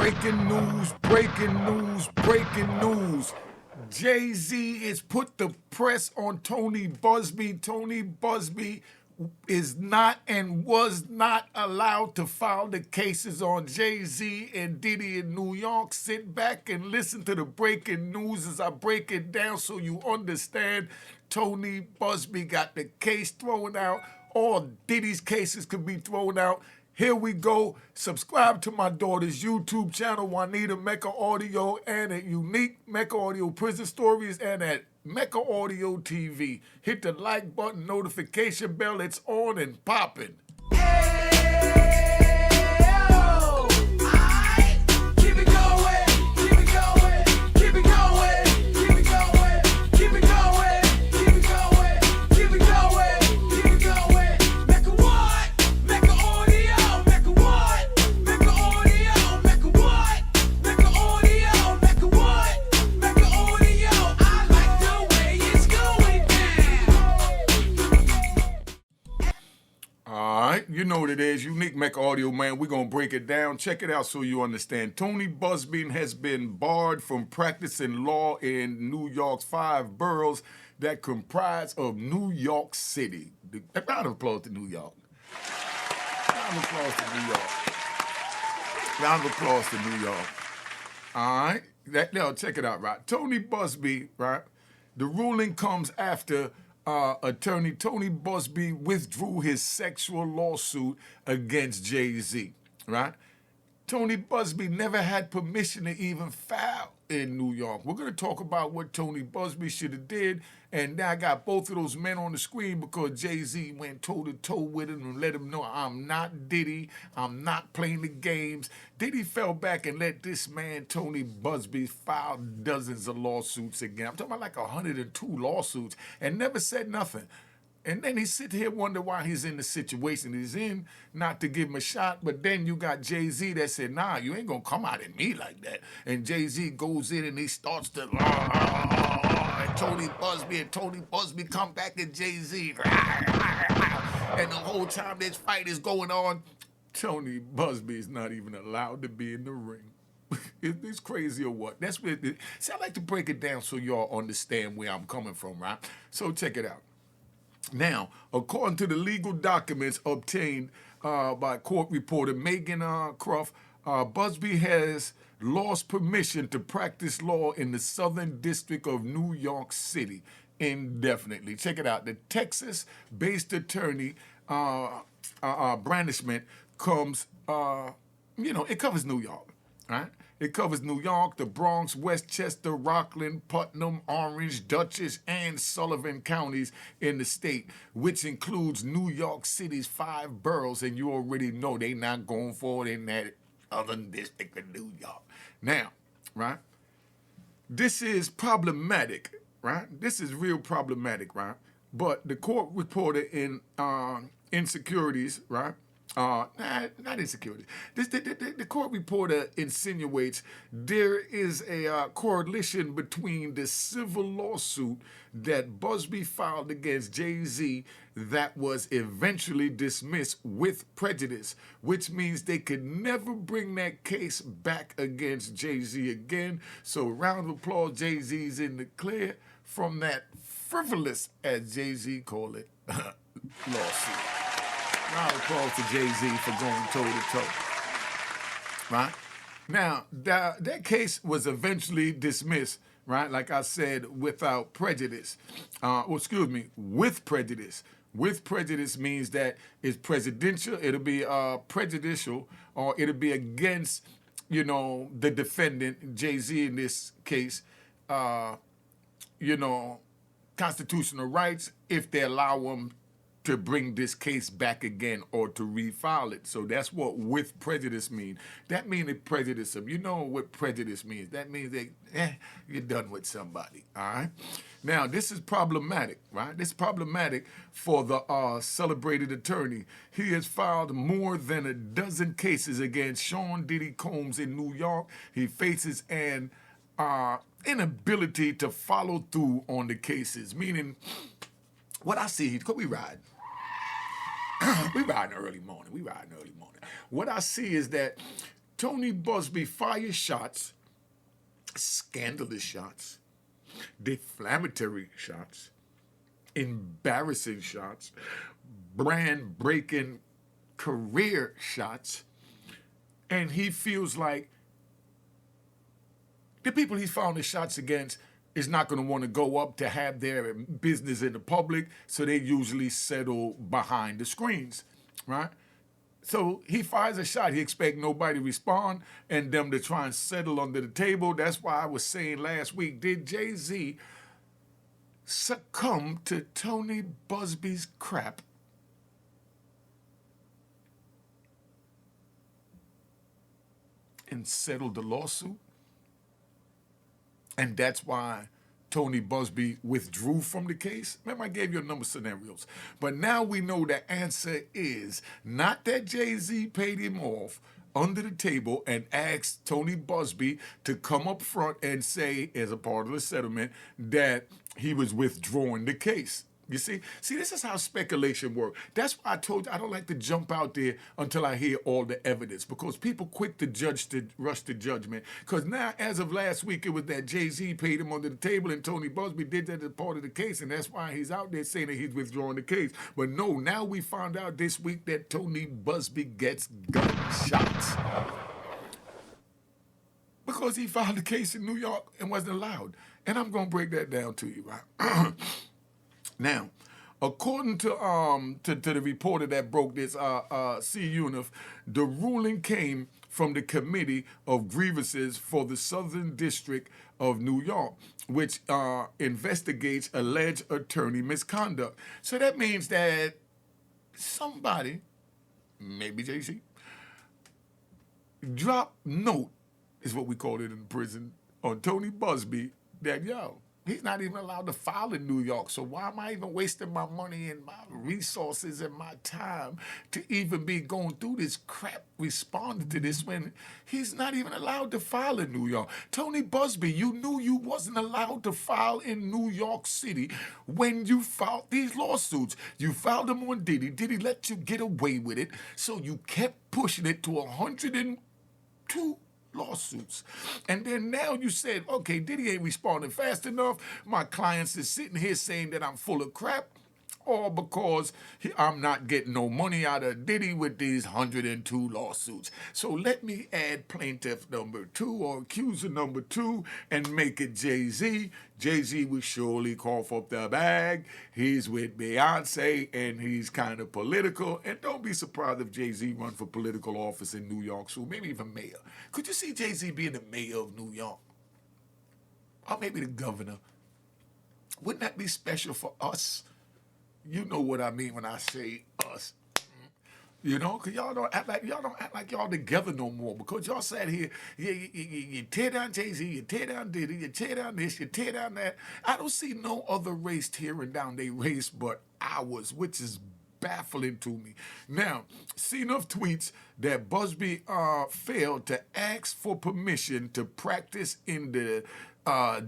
Breaking news, breaking news, breaking news. Jay-Z has put the press on Tony Buzbee. Tony Buzbee is not and was not allowed to file the cases on Jay-Z and Diddy in New York. Sit back and listen to the breaking news as I break it down so you understand. Tony Buzbee got the case thrown out. All Diddy's cases could be thrown out. Here we go. Subscribe to my daughter's YouTube channel, Juanita Mecca Audio, and at Unique Mecca Audio Prison Stories, and at Mecca Audio TV. Hit the like button, notification bell. It's on and popping. You know what it is, Unique Mecca Audio, man. We're going to break it down. Check it out so you understand. Tony Buzbee has been barred from practicing law in New York's 5 boroughs that comprise of New York City. Round of applause to New York. Round of applause to New York. Round of applause to New York. All right? Now, check it out, right? Tony Buzbee, right? The ruling comes after attorney Tony Buzbee withdrew his sexual lawsuit against Jay-Z, right? Tony Buzbee never had permission to even file in New York. We're going to talk about what Tony Buzbee should have did, and now I got both of those men on the screen because Jay-Z went toe-to-toe with him and let him know, I'm not Diddy, I'm not playing the games. Diddy fell back and let this man, Tony Buzbee, file dozens of lawsuits again. I'm talking about like 102 lawsuits and never said nothing. And then he sit here wonder why he's in the situation he's in, not to give him a shot. But then you got Jay-Z that said, nah, you ain't going to come out at me like that. And Jay-Z goes in and he starts to, and Tony Buzbee come back at Jay-Z. And the whole time this fight is going on, Tony Buzbee is not even allowed to be in the ring. It's crazy or what? That's what it, see, I like to break it down so y'all understand where I'm coming from, right? So check it out. Now, according to the legal documents obtained by court reporter Megan Croft, Buzbee has lost permission to practice law in the Southern District of New York City indefinitely. Check it out. The Texas-based attorney brandishment comes, it covers New York, right? It covers New York, the Bronx, Westchester, Rockland, Putnam, Orange, Dutchess, and Sullivan counties in the state, which includes New York City's 5 boroughs, and you already know they're not going forward in that other district of New York. Now, right, this is problematic, right? This is real problematic, right? But the court reporter in Insecurities, right? Not insecurity. The court reporter insinuates there is a correlation between the civil lawsuit that Buzbee filed against Jay-Z that was eventually dismissed with prejudice, which means they could never bring that case back against Jay-Z again. So round of applause, Jay-Z's in the clear from that frivolous, as Jay-Z called it, lawsuit. Round of applause to Jay-Z for going toe-to-toe, right? Now, that case was eventually dismissed, right? Like I said, without prejudice. With prejudice. With prejudice means that it's presidential, it'll be prejudicial, or it'll be against, the defendant, Jay-Z in this case, constitutional rights if they allow him to bring this case back again or to refile it. So that's what with prejudice means. That means it prejudice them. You know what prejudice means. That means you're done with somebody, all right? Now, this is problematic, right? This is problematic for the celebrated attorney. He has filed more than a dozen cases against Sean Diddy Combs in New York. He faces an inability to follow through on the cases, meaning what I see, because we ride. We riding early morning. What I see is that Tony Buzbee fires shots, scandalous shots, defamatory shots, embarrassing shots, brand-breaking career shots, and he feels like the people he's found the shots against is not going to want to go up to have their business in the public, so they usually settle behind the screens, right? So he fires a shot. He expects nobody to respond and them to try and settle under the table. That's why I was saying last week, did Jay-Z succumb to Tony Buzbee's crap? And settle the lawsuit? And that's why Tony Buzbee withdrew from the case? Remember, I gave you a number of scenarios. But now we know the answer is not that Jay-Z paid him off under the table and asked Tony Buzbee to come up front and say, as a part of the settlement, that he was withdrawing the case. You see, this is how speculation works. That's why I told you I don't like to jump out there until I hear all the evidence, because people quick to rush to judgment. Because now, as of last week, it was that Jay-Z paid him under the table and Tony Buzbee did that as part of the case, and that's why he's out there saying that he's withdrawing the case. But no, now we found out this week that Tony Buzbee gets gunshots because he filed a case in New York and wasn't allowed. And I'm going to break that down to you, right? Now, according to the reporter that broke this, C-Unif, the ruling came from the Committee of Grievances for the Southern District of New York, which investigates alleged attorney misconduct. So that means that somebody, maybe Jay-Z, dropped note, is what we call it in prison, on Tony Buzbee that, yo, he's not even allowed to file in New York, so why am I even wasting my money and my resources and my time to even be going through this crap responding to this when he's not even allowed to file in New York? Tony Buzbee, you knew you wasn't allowed to file in New York City when you filed these lawsuits. You filed them on Diddy. Diddy let you get away with it, so you kept pushing it to 102 lawsuits. And then now you said, okay, Diddy ain't responding fast enough. My clients is sitting here saying that I'm full of crap, or because I'm not getting no money out of Diddy with these 102 lawsuits. So let me add plaintiff number 2 or accuser number 2 and make it Jay-Z. Jay-Z will surely cough up the bag. He's with Beyonce and he's kind of political. And don't be surprised if Jay-Z run for political office in New York soon, maybe even mayor. Could you see Jay-Z being the mayor of New York? Or maybe the governor? Wouldn't that be special for us? You know what I mean when I say us. You know, because y'all don't act like y'all together no more. Because y'all sat here, you tear down Jay-Z, you tear down Diddy, you tear down this, you tear down that. I don't see no other race tearing down their race but ours, which is baffling to me. Now, see enough tweets that Buzbee failed to ask for permission to practice in the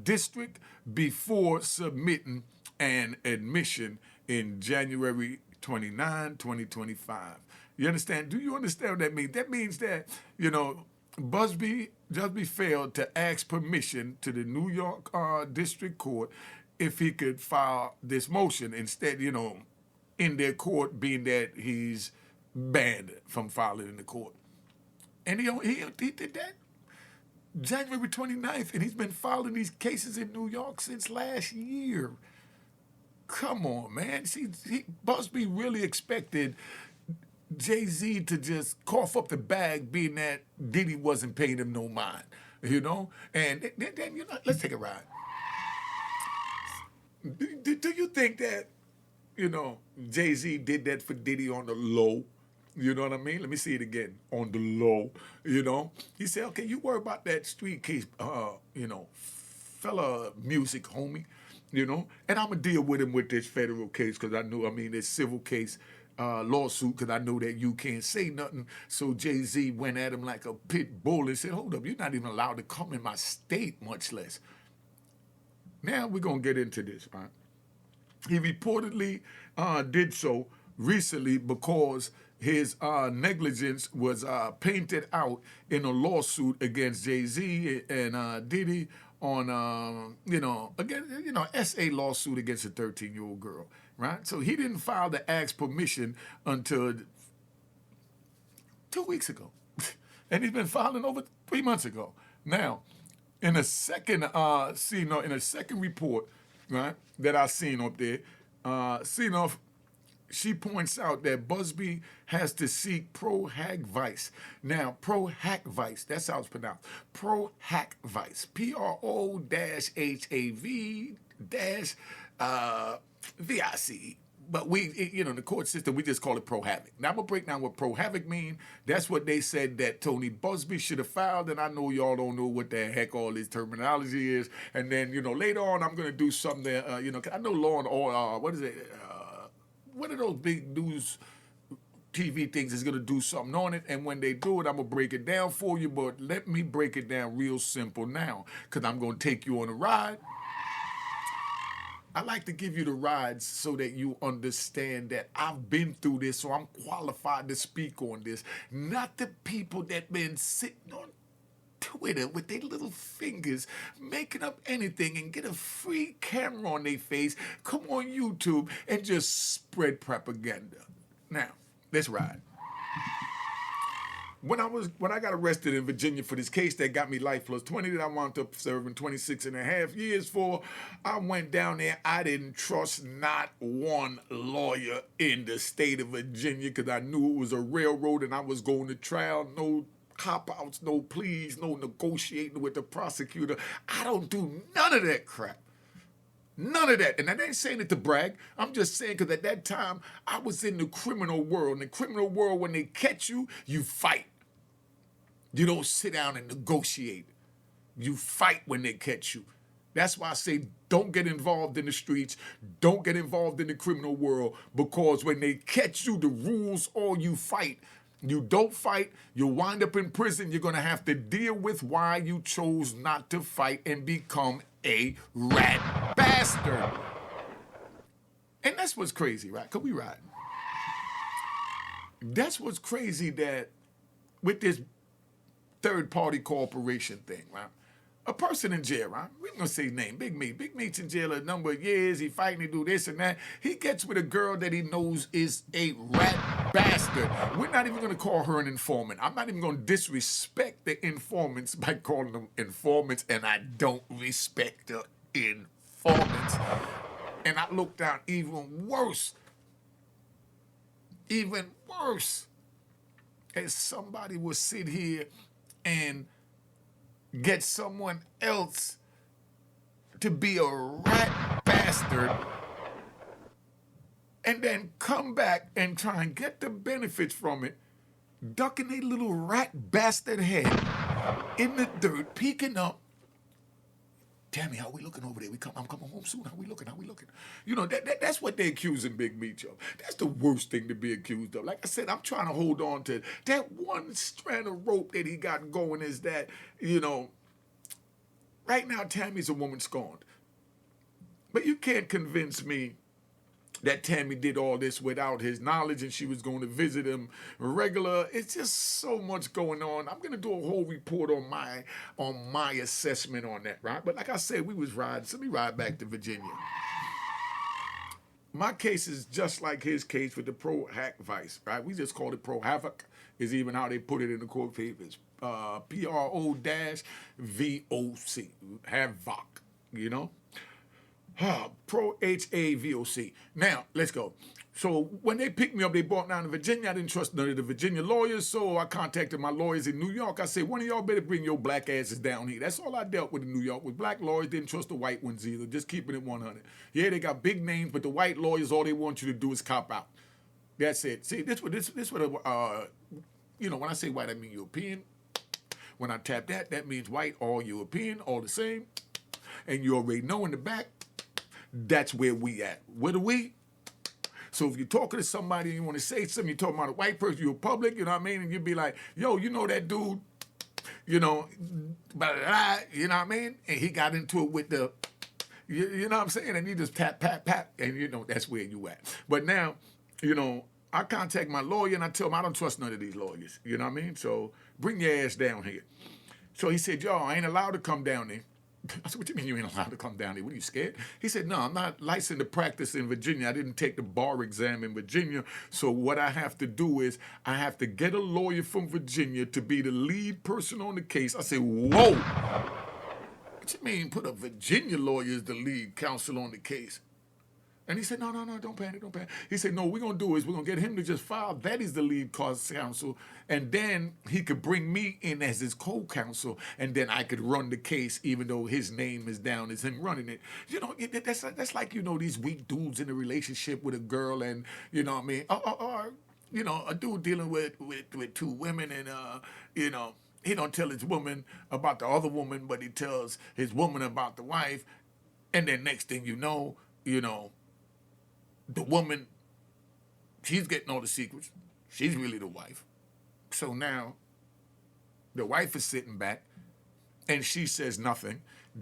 district before submitting an admission in January 29, 2025. You understand? Do you understand what that means? That means that, you know, Buzbee failed to ask permission to the New York District Court if he could file this motion. Instead, you know, in their court, being that he's banned from filing in the court. And he did that January 29th, and he's been filing these cases in New York since last year. Come on, man. See, Buzbee really expected Jay-Z to just cough up the bag, being that Diddy wasn't paying him no mind, you know? And then you know, let's take a ride. Do you think that, you know, Jay-Z did that for Diddy on the low? You know what I mean? Let me see it again. On the low, you know? He said, okay, you worry about that street case, you know, fella music, homie. You know, and I'm going to deal with him with this federal case because this civil case lawsuit because I know that you can't say nothing. So Jay-Z went at him like a pit bull and said, hold up, you're not even allowed to come in my state, much less. Now we're going to get into this, right? He reportedly did so recently because his negligence was painted out in a lawsuit against Jay-Z and Diddy on, again, SA lawsuit against a 13-year-old girl, right? So he didn't file the ask permission until 2 weeks ago. And he's been filing over 3 months ago. Now, in a second, in a second report, right, that I seen up there, she points out that Buzbee has to seek pro-hack vice. Now, pro-hack vice, that's how it's pronounced. Pro-hack vice. P-R-O-H-A-V-VIC. But in the court system, we just call it pro-havoc. Now, I'm going to break down what pro-havoc mean. That's what they said that Tony Buzbee should have filed, and I know y'all don't know what the heck all this terminology is. And then, later on, I'm going to do something that, I know law and order, what is it? One of those big news TV things is going to do something on it, and when they do it, I'm going to break it down for you, but let me break it down real simple now, because I'm going to take you on a ride. I like to give you the rides so that you understand that I've been through this, so I'm qualified to speak on this. Not the people that been sitting on Twitter with their little fingers making up anything and get a free camera on their face, come on YouTube and just spread propaganda. Now, let's ride. When I got arrested in Virginia for this case that got me life plus 20 that I wound up serving 26 and a half years for, I went down there. I didn't trust not one lawyer in the state of Virginia because I knew it was a railroad and I was going to trial. No cop-outs, no pleas, no negotiating with the prosecutor. I don't do none of that crap. None of that. And I ain't saying it to brag. I'm just saying because at that time, I was in the criminal world. In the criminal world, when they catch you, you fight. You don't sit down and negotiate. You fight when they catch you. That's why I say don't get involved in the streets. Don't get involved in the criminal world because when they catch you, the rules are you fight. You don't fight, you'll wind up in prison. You're going to have to deal with why you chose not to fight and become a rat bastard. And that's what's crazy, right? Because we riding. That's what's crazy that with this third-party corporation thing, right? A person in jail, right? We're going to say his name, Big Meat. Big Meat's in jail a number of years. He fighting, he do this and that. He gets with a girl that he knows is a rat bastard. We're not even going to call her an informant. I'm not even going to disrespect the informants by calling them informants, and I don't respect the informants. And I look down even worse, as somebody will sit here and get someone else to be a rat bastard and then come back and try and get the benefits from it, ducking a little rat bastard head in the dirt, peeking up. Tammy, how we looking over there? I'm coming home soon. How we looking? That's what they're accusing Big Meat of. That's the worst thing to be accused of. Like I said, I'm trying to hold on to that one strand of rope that he got going is that, right now Tammy's a woman scorned. But you can't convince me that Tammy did all this without his knowledge and she was going to visit him regular. It's just so much going on. I'm going to do a whole report on my assessment on that, right? But like I said, we was riding. So let me ride back to Virginia. My case is just like his case with the pro-hack vice, right? We just called it pro-havoc, is even how they put it in the court papers. P-R-O-V-O-C, havoc, Pro-H-A-V-O-C. Now, let's go. So when they picked me up, they brought me down to Virginia. I didn't trust none of the Virginia lawyers, so I contacted my lawyers in New York. I said, one of y'all better bring your black asses down here. That's all I dealt with in New York, with black lawyers. Didn't trust the white ones either, just keeping it 100. Yeah, they got big names, but the white lawyers, all they want you to do is cop out. That's it. See, when I say white, I mean European. When I tap that, that means white, all European, all the same. And you already know in the back, that's where we at. What are we? So if you're talking to somebody and you want to say something, you're talking about a white person, you're public, you know what I mean? And you'd be like, yo, you know that dude, blah, blah, blah, you know what I mean? And he got into it with the, you know what I'm saying? And you just tap, and that's where you at. But now, I contact my lawyer and I tell him I don't trust none of these lawyers. You know what I mean? So bring your ass down here. So he said, yo, I ain't allowed to come down there. I said, what you mean you ain't allowed to come down here? What, are you scared? He said, no, I'm not licensed to practice in Virginia. I didn't take the bar exam in Virginia. So what I have to do is I have to get a lawyer from Virginia to be the lead person on the case. I said, whoa. What you mean put a Virginia lawyer as the lead counsel on the case? And he said, no, don't panic. He said, no, what we're going to do is we're going to get him to just file that he's the lead cause counsel, and then he could bring me in as his co-counsel, and then I could run the case even though his name is down as him running it. You know, that's like, you know, these weak dudes in a relationship with a girl, and, you know what I mean, or you know, a dude dealing with two women, and, you know, he don't tell his woman about the other woman, but he tells his woman about the wife, and then next thing you know, the woman, she's getting all the secrets. She's really the wife. So now the wife is sitting back and she says nothing,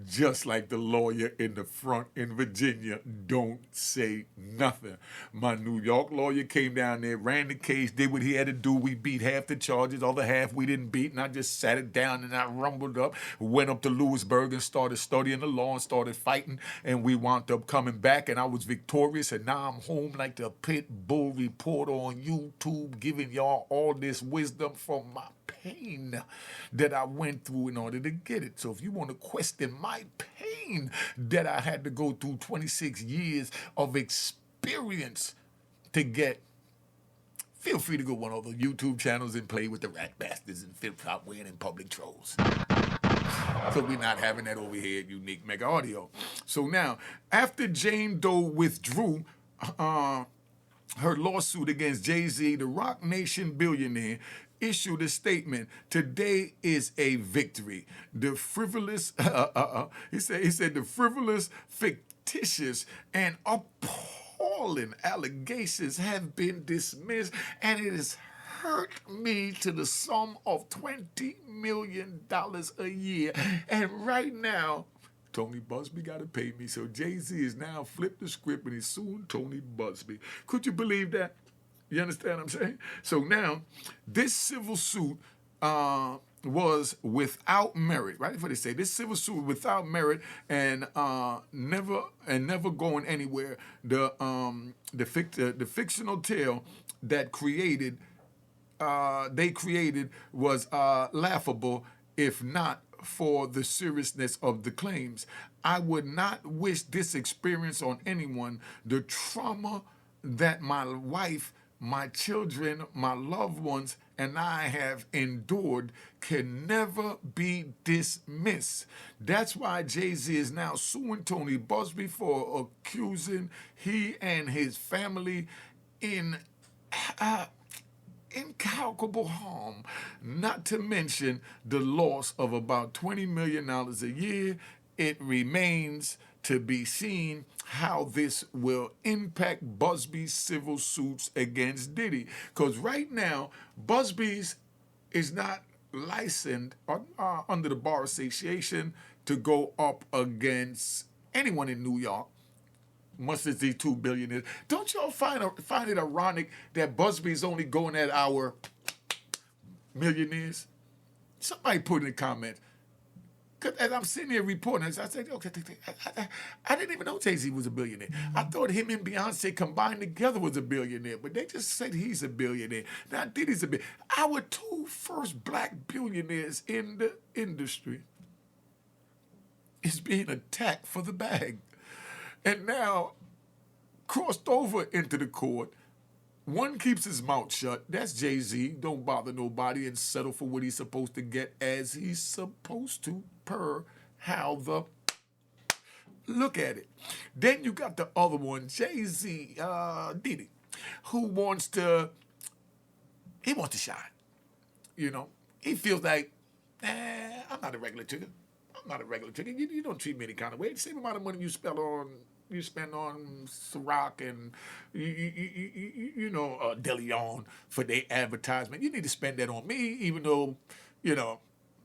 just like the lawyer in the front in Virginia don't say nothing. My New York lawyer came down there, ran the case, did what he had to do. We beat half the charges, other half we didn't beat, and I just sat it down and I rumbled up, went up to Lewisburg and started studying the law and started fighting, and we wound up coming back, and I was victorious, and now I'm home like the pit bull reporter on YouTube, giving y'all all this wisdom from my pain that I went through in order to get it. So if you want to question my pain that I had to go through 26 years of experience to get, feel free to go one of the YouTube channels and play with the rat bastards and flip-flop wearing public trolls. So we're not having that over here at Unique Mega Audio. So now, after Jane Doe withdrew her lawsuit against Jay-Z, the Rock Nation billionaire issued a statement. Today is a victory. The frivolous, he said the frivolous, fictitious, and appalling allegations have been dismissed, and it has hurt me to the sum of $20 million a year. And right now, Tony Buzbee got to pay me. So Jay-Z is now flipped the script and he's suing Tony Buzbee. Could you believe that? You understand what I'm saying? So now, this civil suit was without merit, right? That's what they say. This civil suit without merit and never going anywhere. The fictional tale that they created was laughable, if not for the seriousness of the claims. I would not wish this experience on anyone. The trauma that my wife, my children, my loved ones, and I have endured can never be dismissed. That's why Jay-Z is now suing Tony Buzbee for accusing he and his family in incalculable harm, not to mention the loss of about $20 million a year. It remains to be seen how this will impact Buzbee's civil suits against Diddy. Because right now, Buzbee's is not licensed under the Bar Association to go up against anyone in New York, much as these two billionaires. Don't y'all find it ironic that Buzbee's only going at our millionaires? Somebody put in the comments. Because as I'm sitting here reporting, I said, okay, I didn't even know Jay-Z was a billionaire. I thought him and Beyonce combined together was a billionaire, but they just said he's a billionaire. Now Diddy's a billionaire. Our two first black billionaires in the industry is being attacked for the bag. And now, crossed over into the court, one keeps his mouth shut. That's Jay-Z. Don't bother nobody and settle for what he's supposed to get as he's supposed to, per how the look at it. Then you got the other one, Jay-Z, Diddy, who wants to shine. You know, he feels like, I'm not a regular chicken. You don't treat me any kind of way. The same amount of money you spend on Ciroc and De Leon for their advertisement. You need to spend that on me, even though,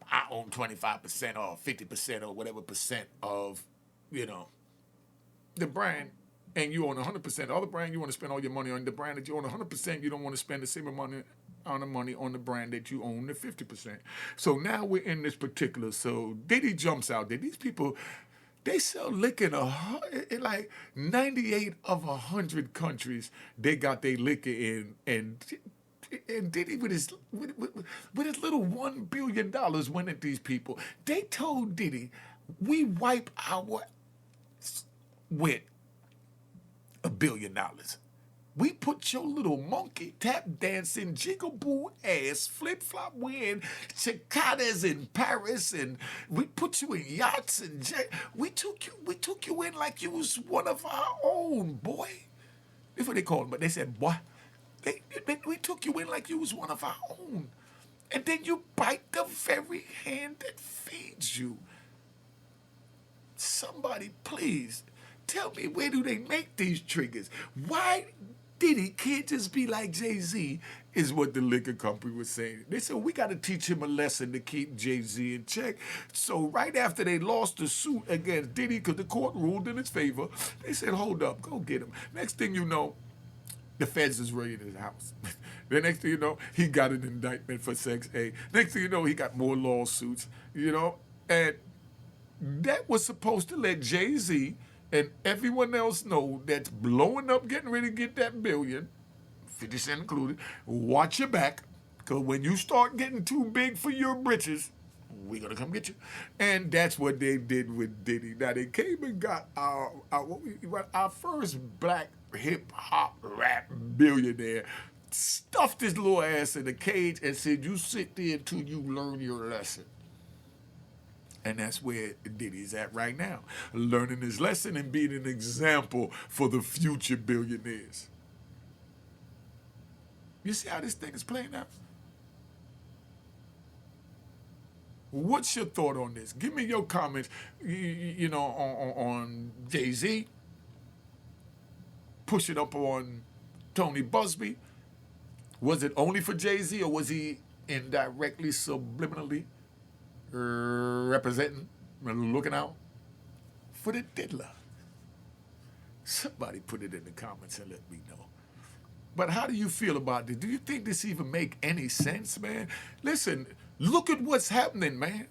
I own 25% or 50% or whatever percent of, the brand. and you own 100%. The other brand, you want to spend all your money on the brand that you own 100%. You don't want to spend the same amount of money on the brand that you own the 50%. So now we're in this particular. So Diddy jumps out there. These people, they sell liquor in like 98 of 100 countries. They got their liquor in, and Diddy with his little $1 billion went at these people. They told Diddy, we wipe our with $1 billion. We put your little monkey tap dancing, jigaboo ass, flip flop wearing cicadas in Paris, and we put you in yachts and we took you in like you was one of our own, boy. That's what they called him, but they said, boy, we took you in like you was one of our own, and then you bite the very hand that feeds you. Somebody, please tell me, where do they make these triggers? Why Diddy can't just be like Jay-Z, is what the liquor company was saying. They said, we got to teach him a lesson to keep Jay-Z in check. So right after they lost the suit against Diddy, because the court ruled in his favor, they said, hold up, go get him. Next thing you know, the feds is raiding his house. The next thing you know, he got an indictment for sex A. Next thing you know, he got more lawsuits, and that was supposed to let Jay-Z and everyone else know that's blowing up, getting ready to get that billion, 50 Cent included, watch your back, because when you start getting too big for your britches, we're going to come get you. And that's what they did with Diddy. Now, they came and got our first black hip-hop rap billionaire, stuffed his little ass in a cage and said, you sit there until you learn your lesson. And that's where Diddy's at right now, learning his lesson and being an example for the future billionaires. You see how this thing is playing out? What's your thought on this? Give me your comments, on Jay-Z. Push it up on Tony Buzbee. Was it only for Jay-Z, or was he indirectly, subliminally representing, looking out for the diddler? Somebody put it in the comments and let me know. But how do you feel about this? Do you think this even make any sense, man? Listen, look at what's happening, man.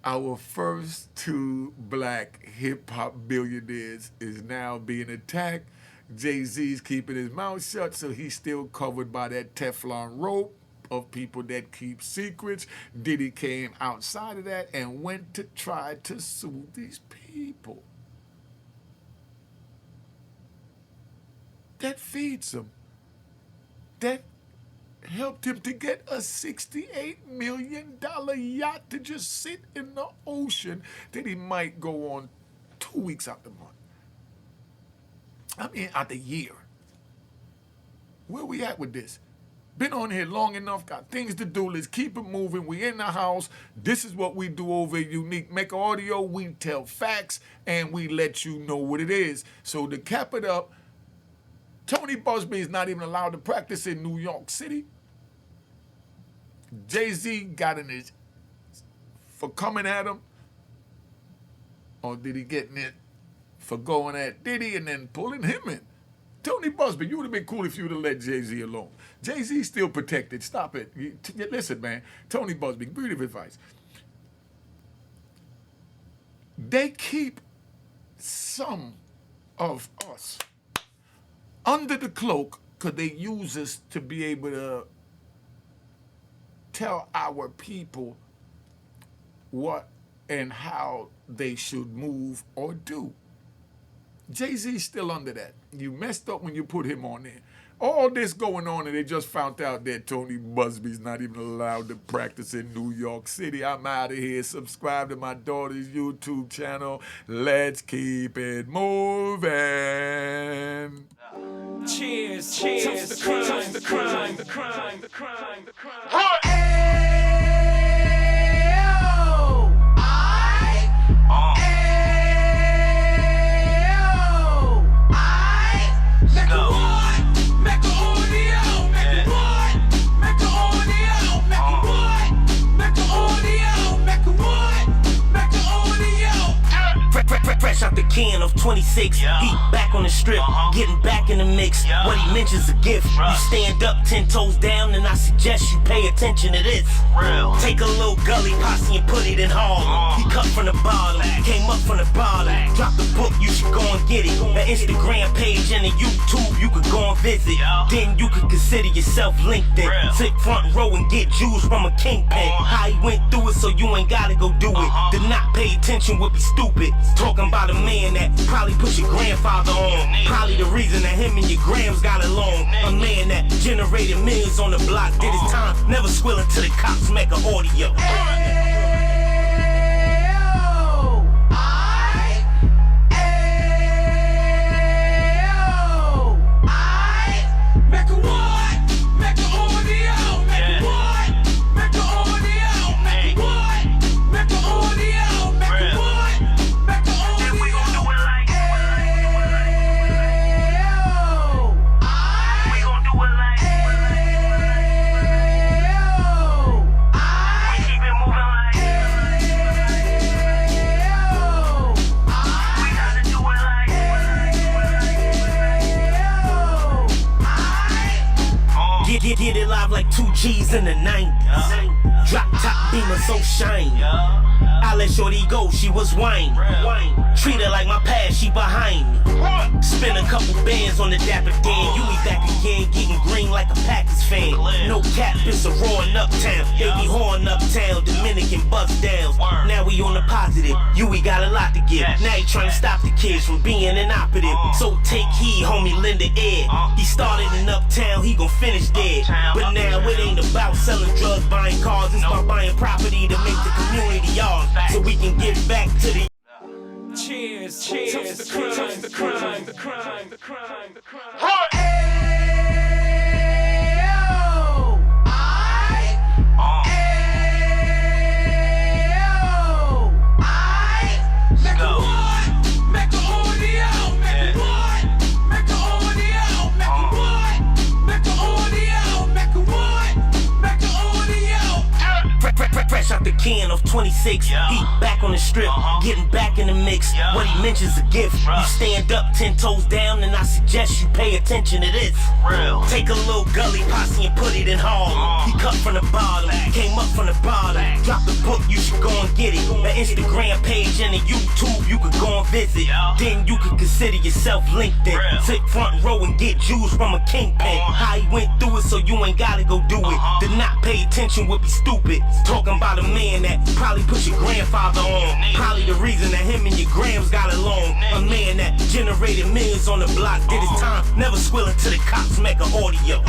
Our first two black hip-hop billionaires is now being attacked. Jay-Z's keeping his mouth shut, so he's still covered by that Teflon rope of people that keep secrets. Diddy came outside of that and went to try to sue these people. That feeds him. That helped him to get a $68 million yacht to just sit in the ocean that he might go on 2 weeks out the month. I mean, out the year. Where we at with this? Been on here long enough, got things to do. Let's keep it moving. We in the house. This is what we do over at Unique Mecca Audio. We tell facts and we let you know what it is. So to cap it up, Tony Buzbee is not even allowed to practice in New York City. Jay-Z got in his for coming at him. Or did he get in it for going at Diddy and then pulling him in? Tony Buzbee, you would have been cool if you would have let Jay-Z alone. Jay-Z's still protected. Stop it. Listen, man. Tony Buzbee, beautiful advice. They keep some of us under the cloak because they use us to be able to tell our people what and how they should move or do. Jay-Z's still under that. You messed up when you put him on there. All this going on, and they just found out that Tony Buzbee's not even allowed to practice in New York City. I'm out of here. Subscribe to my daughter's YouTube channel. Let's keep it moving. Cheers, cheers, the crime, the crime, the crime, the crime, the crime. Fresh out the can of 26. He back on the strip, getting back in the mix. What he mentions a gift. You stand up 10 toes down, and I suggest you pay attention to this. Take a little gully posse and put it in Harlem. He cut from the bottom, came up from the bottom. Drop the book, you should go and get it. The Instagram page and the YouTube, you could go and visit. Then you could consider yourself LinkedIn. Sit front row and get Jews from a kingpin. How he went through it, so you ain't gotta go do it. To not pay attention would be stupid. Talking about a man that probably put your grandfather on. Probably the reason that him and your grams got along. A man that generated millions on the block, did his time, never squealing to the cops, Mecca audio. Get it live like 2 G's in the 90s. Drop top beamer so shiny. I let shorty go, she was whining. Treat her like my past, she behind me. Spin a couple bands on the dapper Dan. You be back again, getting green like a Packers fan. No cap, it's a roaring uptown. They be horn uptown, Dominican bust downs. Now we on the positive, we got a lot to give. Now he trying to stop the kids from being an operative. So take heed, homie, lend an ear. He started in uptown, he gon' finish dead. But now it ain't about selling drugs, buying cars. It's about buying property to make the community yours, so we can get back to the Cheers, cheers, the crime, the crime, the crime, the crime, the crime. Fresh out the can of 26. He back on the strip, getting back in the mix. What he mentions a gift. You stand up 10 toes down, and I suggest you pay attention to this. Take a little gully posse and put it in Harlem. He cut from the bottom, came up from the bottom. Drop the book, you should go and get it. The Instagram page and the YouTube, you could go and visit. Then you could consider yourself LinkedIn. Sit front row and get Jews from a kingpin. How he went through it, so you ain't gotta go do it. To not pay attention would be stupid. Talking about a man that probably put your grandfather on. Probably the reason that him and your grams got along. A man that generated millions on the block, did his time, never squealing to the cops, Mecca audio.